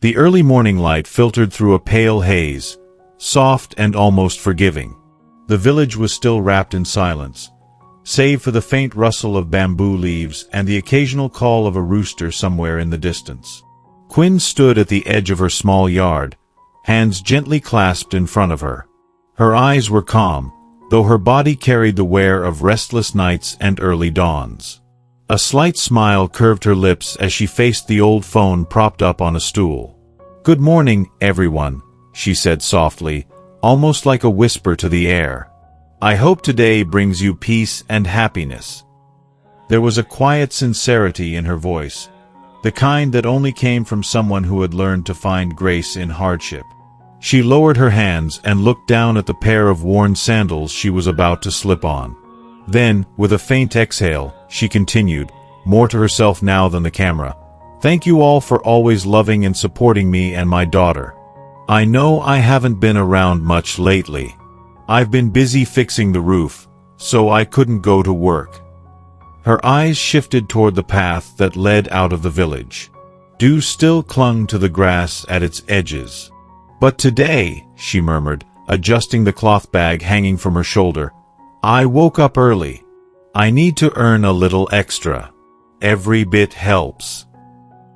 The early morning light filtered through a pale haze, soft and almost forgiving. The village was still wrapped in silence, save for the faint rustle of bamboo leaves and the occasional call of a rooster somewhere in the distance. Quinn stood at the edge of her small yard, hands gently clasped in front of her. Her eyes were calm, though her body carried the wear of restless nights and early dawns. A slight smile curved her lips as she faced the old phone propped up on a stool. "Good morning, everyone," she said softly, almost like a whisper to the air. "I hope today brings you peace and happiness." There was a quiet sincerity in her voice, the kind that only came from someone who had learned to find grace in hardship. She lowered her hands and looked down at the pair of worn sandals she was about to slip on. Then, with a faint exhale, she continued, more to herself now than the camera, "Thank you all for always loving and supporting me and my daughter. I know I haven't been around much lately. I've been busy fixing the roof, so I couldn't go to work." Her eyes shifted toward the path that led out of the village. Dew still clung to the grass at its edges. "But today," she murmured, adjusting the cloth bag hanging from her shoulder, "I woke up early. I need to earn a little extra. Every bit helps."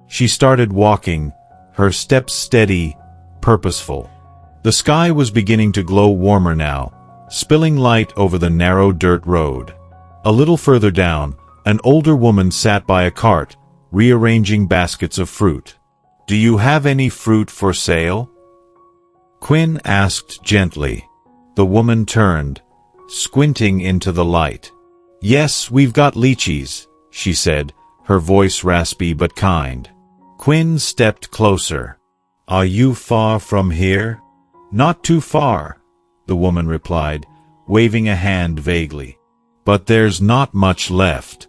She started walking, her steps steady, purposeful. The sky was beginning to glow warmer now, spilling light over the narrow dirt road. A little further down, an older woman sat by a cart, rearranging baskets of fruit. "Do you have any fruit for sale?" Quinn asked gently. The woman turned, squinting into the light. "Yes, we've got lychees," she said, her voice raspy but kind. Quinn stepped closer. "Are you far from here?" "Not too far," the woman replied, waving a hand vaguely. "But there's not much left.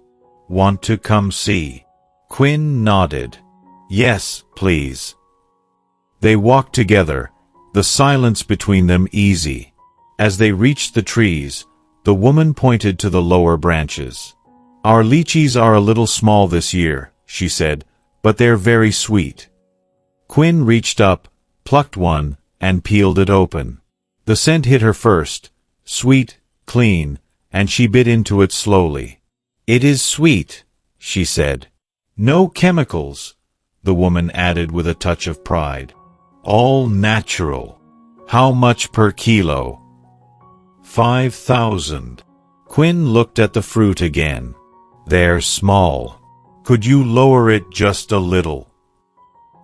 Want to come see?" Quinn nodded. "Yes, please." They walked together, the silence between them easy. As they reached the trees, the woman pointed to the lower branches. "Our lychees are a little small this year," she said, "but they're very sweet." Quinn reached up, plucked one, and peeled it open. The scent hit her first, sweet, clean, and she bit into it slowly. "It is sweet," she said. "No chemicals," the woman added with a touch of pride. "All natural. How much per kilo?" 5,000. Quinn looked at the fruit again. "They're small. Could you lower it just a little?"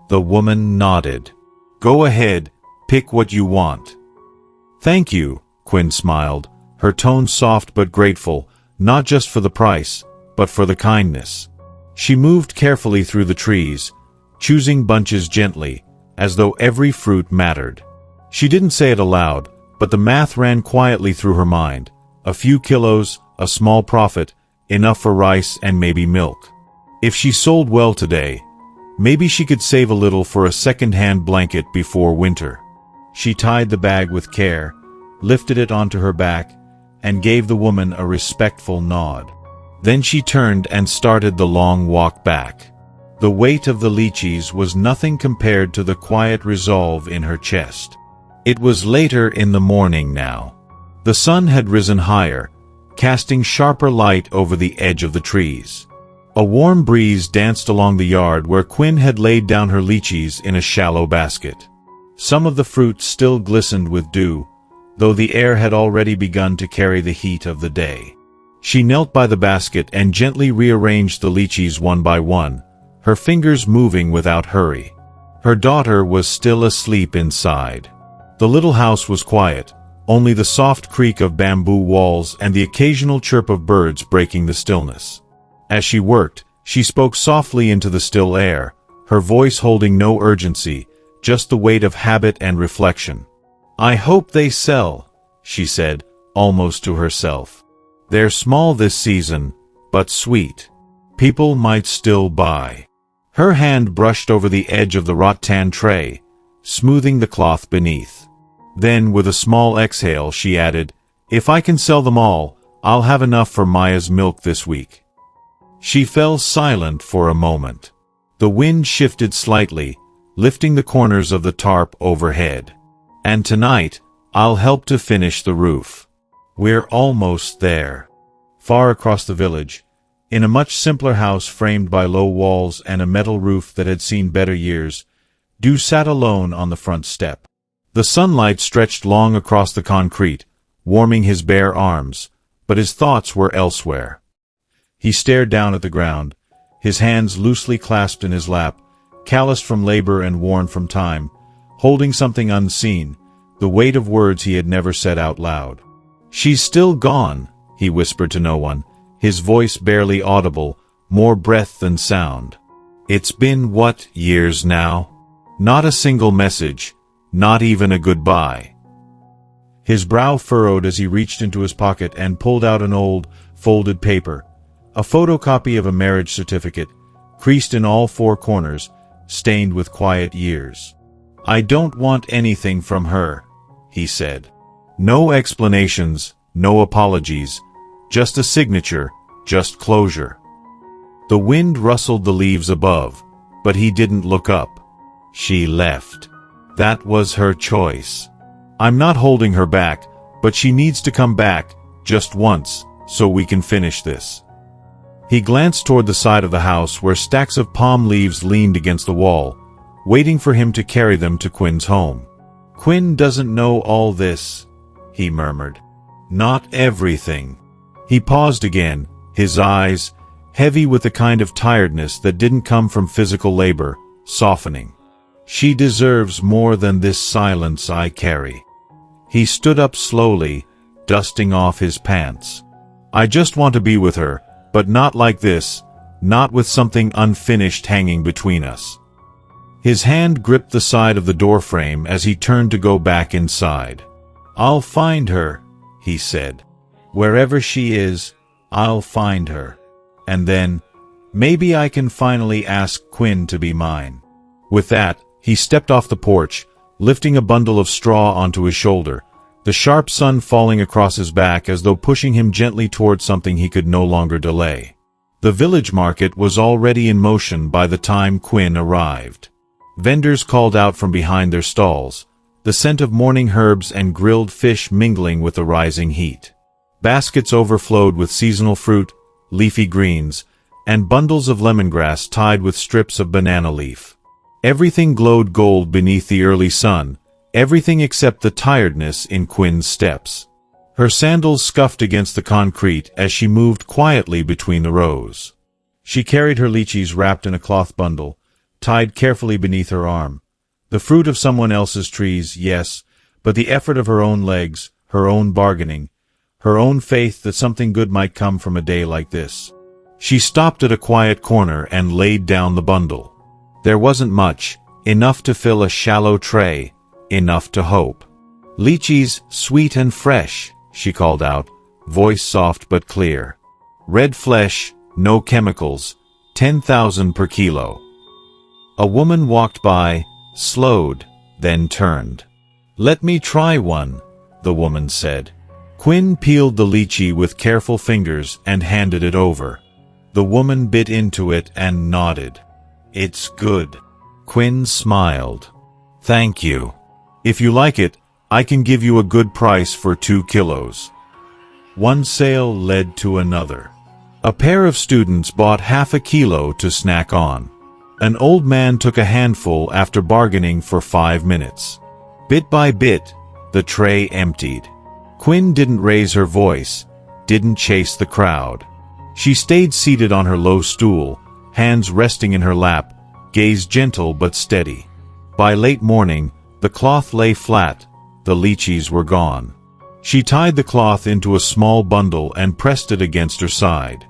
The woman nodded. "Go ahead, pick what you want." "Thank you," Quinn smiled, her tone soft but grateful, not just for the price, but for the kindness. She moved carefully through the trees, choosing bunches gently, as though every fruit mattered. She didn't say it aloud, but the math ran quietly through her mind. A few kilos, a small profit, enough for rice and maybe milk. If she sold well today, maybe she could save a little for a second-hand blanket before winter. She tied the bag with care, lifted it onto her back, and gave the woman a respectful nod. Then she turned and started the long walk back. The weight of the lychees was nothing compared to the quiet resolve in her chest. It was later in the morning now. The sun had risen higher, casting sharper light over the edge of the trees. A warm breeze danced along the yard where Quinn had laid down her lychees in a shallow basket. Some of the fruit still glistened with dew, though the air had already begun to carry the heat of the day. She knelt by the basket and gently rearranged the lychees one by one, her fingers moving without hurry. Her daughter was still asleep inside. The little house was quiet, only the soft creak of bamboo walls and the occasional chirp of birds breaking the stillness. As she worked, she spoke softly into the still air, her voice holding no urgency, just the weight of habit and reflection. "I hope they sell," she said, almost to herself. "They're small this season, but sweet. People might still buy." Her hand brushed over the edge of the rattan tray, smoothing the cloth beneath. Then, with a small exhale, she added, "If I can sell them all, I'll have enough for Maya's milk this week." She fell silent for a moment. The wind shifted slightly, lifting the corners of the tarp overhead. "And tonight, I'll help to finish the roof. We're almost there." Far across the village, in a much simpler house framed by low walls and a metal roof that had seen better years, Dew sat alone on the front step. The sunlight stretched long across the concrete, warming his bare arms, but his thoughts were elsewhere. He stared down at the ground, his hands loosely clasped in his lap, calloused from labor and worn from time, holding something unseen, the weight of words he had never said out loud. "She's still gone," he whispered to no one, his voice barely audible, more breath than sound. "It's been, what, years now? Not a single message, not even a goodbye." His brow furrowed as he reached into his pocket and pulled out an old, folded paper, a photocopy of a marriage certificate, creased in all four corners, stained with quiet years. "I don't want anything from her," he said. "No explanations, no apologies, just a signature, just closure." The wind rustled the leaves above, but he didn't look up. She left. That was her choice. "I'm not holding her back, but she needs to come back, just once, so we can finish this." He glanced toward the side of the house where stacks of palm leaves leaned against the wall, waiting for him to carry them to Quinn's home. "Quinn doesn't know all this," he murmured. "Not everything." He paused again, his eyes, heavy with the kind of tiredness that didn't come from physical labor, softening. "She deserves more than this silence I carry." He stood up slowly, dusting off his pants. "I just want to be with her, but not like this, not with something unfinished hanging between us." His hand gripped the side of the doorframe as he turned to go back inside. "I'll find her," he said. "Wherever she is, I'll find her. And then, maybe I can finally ask Quinn to be mine." With that, he stepped off the porch, lifting a bundle of straw onto his shoulder, the sharp sun falling across his back as though pushing him gently toward something he could no longer delay. The village market was already in motion by the time Quinn arrived. Vendors called out from behind their stalls, the scent of morning herbs and grilled fish mingling with the rising heat. Baskets overflowed with seasonal fruit, leafy greens, and bundles of lemongrass tied with strips of banana leaf. Everything glowed gold beneath the early sun, everything except the tiredness in Quinn's steps. Her sandals scuffed against the concrete as she moved quietly between the rows. She carried her lychees wrapped in a cloth bundle, tied carefully beneath her arm. The fruit of someone else's trees, yes, but the effort of her own legs, her own bargaining, her own faith that something good might come from a day like this. She stopped at a quiet corner and laid down the bundle. There wasn't much, enough to fill a shallow tray, enough to hope. "Lychees, sweet and fresh," she called out, voice soft but clear. "Red flesh, no chemicals, 10,000 per kilo." A woman walked by, slowed, then turned. "Let me try one," the woman said. Quinn peeled the lychee with careful fingers and handed it over. The woman bit into it and nodded. "It's good." Quinn smiled. "Thank you. If you like it, I can give you a good price for 2 kilos. One sale led to another. A pair of students bought half a kilo to snack on. An old man took a handful after bargaining for 5 minutes. Bit by bit, the tray emptied. Quinn didn't raise her voice, didn't chase the crowd. She stayed seated on her low stool, hands resting in her lap, gaze gentle but steady. By late morning, the cloth lay flat, the lychees were gone. She tied the cloth into a small bundle and pressed it against her side.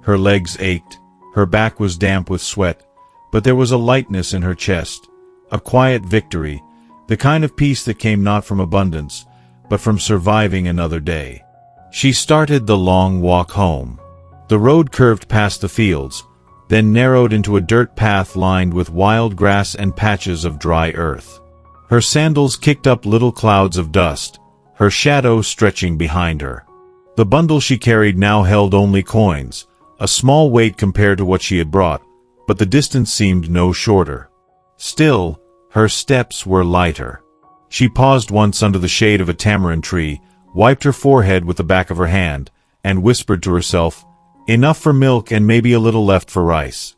Her legs ached, her back was damp with sweat, but there was a lightness in her chest, a quiet victory, the kind of peace that came not from abundance, but from surviving another day. She started the long walk home. The road curved past the fields, then narrowed into a dirt path lined with wild grass and patches of dry earth. Her sandals kicked up little clouds of dust, her shadow stretching behind her. The bundle she carried now held only coins, a small weight compared to what she had brought, but the distance seemed no shorter. Still, Her steps were lighter. She paused once under the shade of a tamarind tree, wiped her forehead with the back of her hand, and whispered to herself, "Enough for milk and maybe a little left for rice."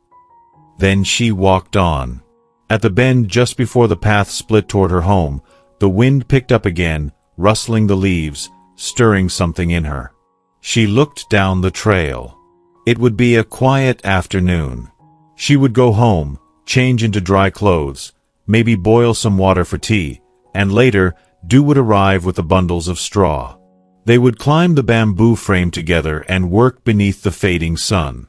Then she walked on. At the bend just before the path split toward her home, the wind picked up again, rustling the leaves, stirring something in her. She looked down the trail. It would be a quiet afternoon. She would go home, change into dry clothes, maybe boil some water for tea, and later, Du would arrive with the bundles of straw. They would climb the bamboo frame together and work beneath the fading sun.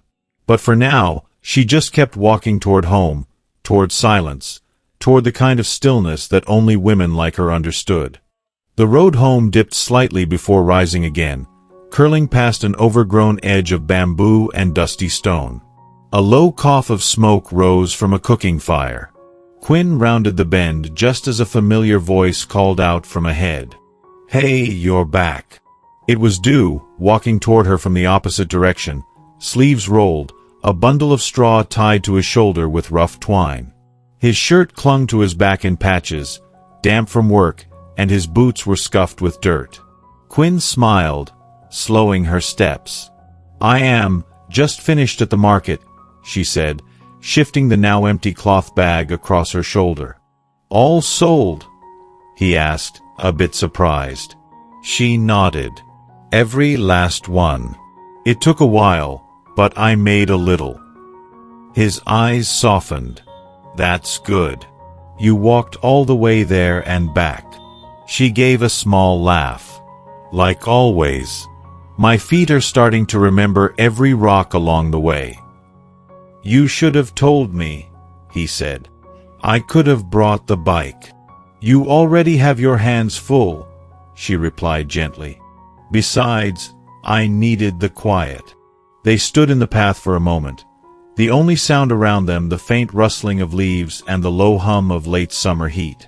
But for now, she just kept walking toward home, toward silence, toward the kind of stillness that only women like her understood. The road home dipped slightly before rising again, curling past an overgrown edge of bamboo and dusty stone. A low cough of smoke rose from a cooking fire. Quinn rounded the bend just as a familiar voice called out from ahead. "Hey, you're back." It was Du, walking toward her from the opposite direction, sleeves rolled, a bundle of straw tied to his shoulder with rough twine. His shirt clung to his back in patches, damp from work, and his boots were scuffed with dirt. Quinn smiled, slowing her steps. "I am just finished at the market," she said, shifting the now empty cloth bag across her shoulder. "All sold?" he asked, a bit surprised. She nodded. "Every last one. It took a while, but I made a little." His eyes softened. "That's good. You walked all the way there and back." She gave a small laugh. "Like always. My feet are starting to remember every rock along the way." "You should have told me," he said. "I could have brought the bike." "You already have your hands full," she replied gently. "Besides, I needed the quiet." They stood in the path for a moment. The only sound around them the faint rustling of leaves and the low hum of late summer heat.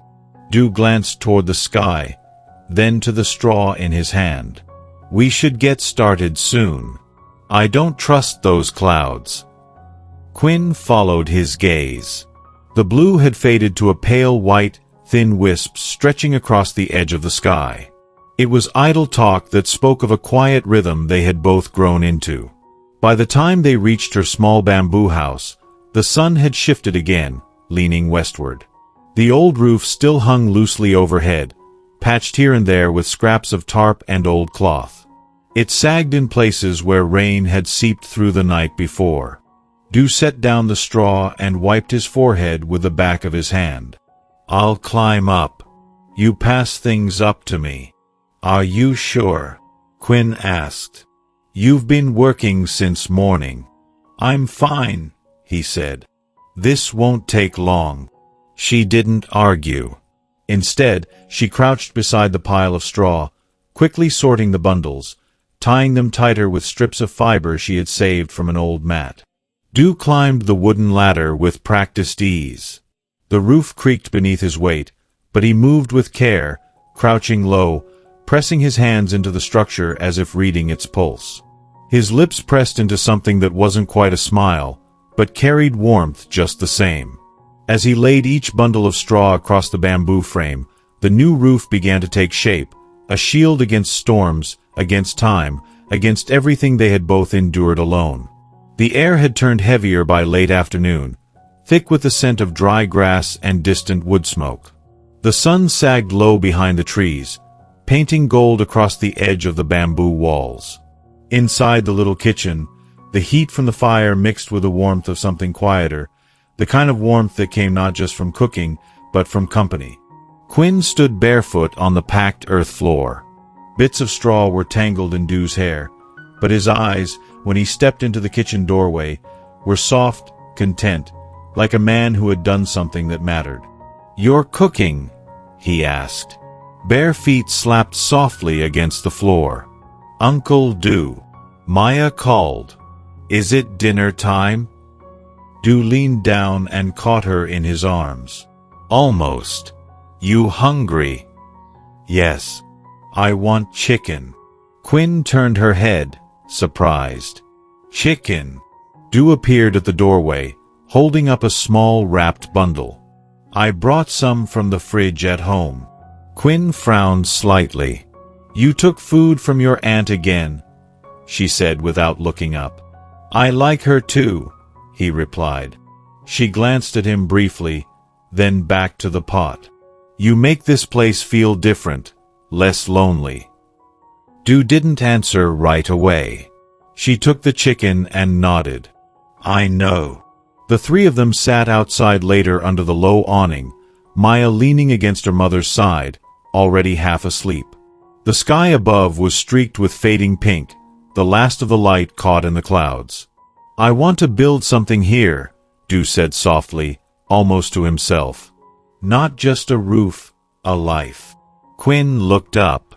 Du glanced toward the sky, then to the straw in his hand. "We should get started soon. I don't trust those clouds." Quinn followed his gaze. The blue had faded to a pale white, thin wisp stretching across the edge of the sky. It was idle talk that spoke of a quiet rhythm they had both grown into. By the time they reached her small bamboo house, the sun had shifted again, leaning westward. The old roof still hung loosely overhead, patched here and there with scraps of tarp and old cloth. It sagged in places where rain had seeped through the night before. Du set down the straw and wiped his forehead with the back of his hand. "I'll climb up. You pass things up to me." "Are you sure?" Quinn asked. "You've been working since morning." "I'm fine," he said. "This won't take long." She didn't argue. Instead, she crouched beside the pile of straw, quickly sorting the bundles, tying them tighter with strips of fiber she had saved from an old mat. Du climbed the wooden ladder with practiced ease. The roof creaked beneath his weight, but he moved with care, crouching low, pressing his hands into the structure as if reading its pulse. His lips pressed into something that wasn't quite a smile, but carried warmth just the same. As he laid each bundle of straw across the bamboo frame, the new roof began to take shape, a shield against storms, against time, against everything they had both endured alone. The air had turned heavier by late afternoon, thick with the scent of dry grass and distant wood smoke. The sun sagged low behind the trees, painting gold across the edge of the bamboo walls. Inside the little kitchen, the heat from the fire mixed with the warmth of something quieter, the kind of warmth that came not just from cooking, but from company. Quinn stood barefoot on the packed earth floor. Bits of straw were tangled in Du's hair, but his eyes, when he stepped into the kitchen doorway, were soft, content, like a man who had done something that mattered. "You're cooking?" he asked. Bare feet slapped softly against the floor. "Uncle Du," Maya called. "Is it dinner time?" Du leaned down and caught her in his arms. "Almost. You hungry?" "Yes. I want chicken." Quinn turned her head, surprised. "Chicken?" Du appeared at the doorway, holding up a small wrapped bundle. I brought some from the fridge at home. Quinn frowned slightly. You took food from your aunt again, she said without looking up. I like her too, he replied. She glanced at him briefly, then back to the pot. You make this place feel different, less lonely. Du didn't answer right away. She took the chicken and nodded. I know. The three of them sat outside later under the low awning, Maya leaning against her mother's side, already half asleep. The sky above was streaked with fading pink, the last of the light caught in the clouds. I want to build something here, Du said softly, almost to himself. Not just a roof, a life. Quinn looked up.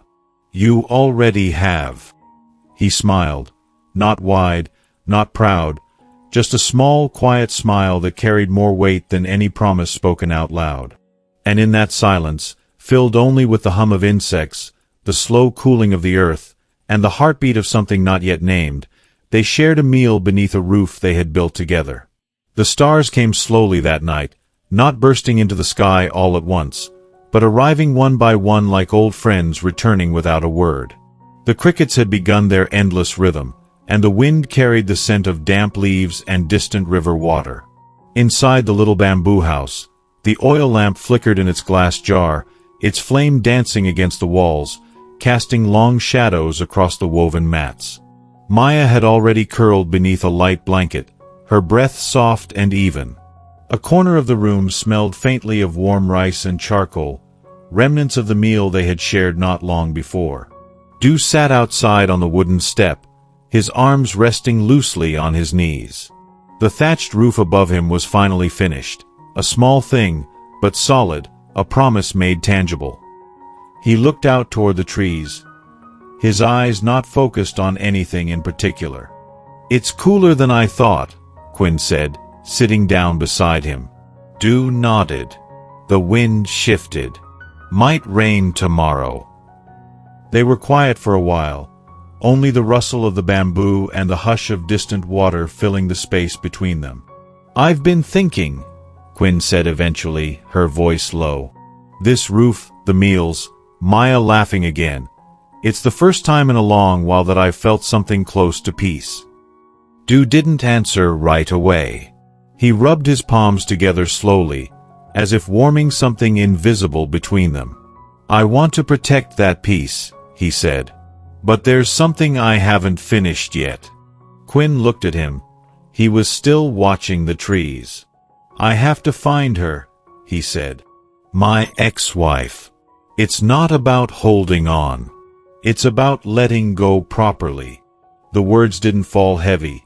You already have. He smiled. Not wide, not proud, just a small, quiet smile that carried more weight than any promise spoken out loud. And in that silence, filled only with the hum of insects, the slow cooling of the earth, and the heartbeat of something not yet named, they shared a meal beneath a roof they had built together. The stars came slowly that night, not bursting into the sky all at once, but arriving one by one like old friends returning without a word. The crickets had begun their endless rhythm, and the wind carried the scent of damp leaves and distant river water. Inside the little bamboo house, the oil lamp flickered in its glass jar, its flame dancing against the walls, casting long shadows across the woven mats. Maya had already curled beneath a light blanket, her breath soft and even. A corner of the room smelled faintly of warm rice and charcoal, remnants of the meal they had shared not long before. Du sat outside on the wooden step, his arms resting loosely on his knees. The thatched roof above him was finally finished, a small thing, but solid, a promise made tangible. He looked out toward the trees, his eyes not focused on anything in particular. It's cooler than I thought, Quinn said, sitting down beside him. Du nodded. The wind shifted. Might rain tomorrow. They were quiet for a while, only the rustle of the bamboo and the hush of distant water filling the space between them. I've been thinking, Quinn said eventually, her voice low. This roof, the meals, Maya laughing again. It's the first time in a long while that I've felt something close to peace. Du didn't answer right away. He rubbed his palms together slowly, as if warming something invisible between them. I want to protect that peace, he said. But there's something I haven't finished yet. Quinn looked at him. He was still watching the trees. I have to find her, he said. My ex-wife. It's not about holding on. It's about letting go properly. The words didn't fall heavy.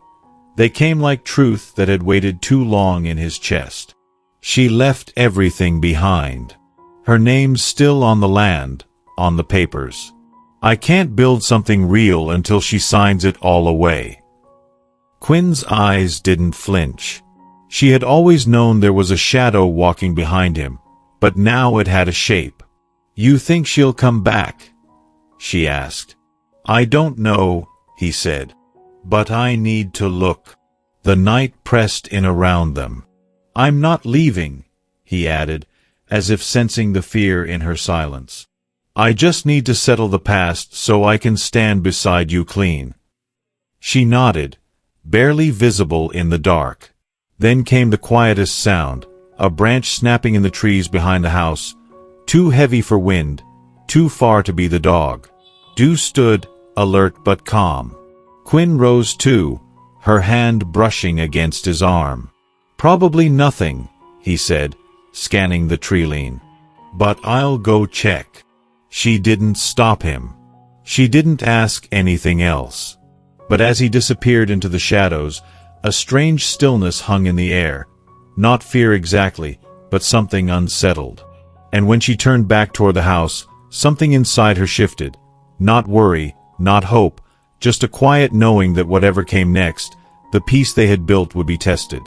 They came like truth that had waited too long in his chest. She left everything behind. Her name's still on the land, on the papers. I can't build something real until she signs it all away. Quinn's eyes didn't flinch. She had always known there was a shadow walking behind him, but now it had a shape. You think she'll come back? She asked. I don't know, he said. But I need to look. The night pressed in around them. I'm not leaving, he added, as if sensing the fear in her silence. I just need to settle the past so I can stand beside you clean. She nodded, barely visible in the dark. Then came the quietest sound, a branch snapping in the trees behind the house, too heavy for wind, too far to be the dog. Du stood, alert but calm. Quinn rose too, her hand brushing against his arm. Probably nothing, he said, scanning the tree-line. But I'll go check. She didn't stop him. She didn't ask anything else. But as he disappeared into the shadows, a strange stillness hung in the air. Not fear exactly, but something unsettled. And when she turned back toward the house, something inside her shifted. Not worry, not hope, just a quiet knowing that whatever came next, the peace they had built would be tested.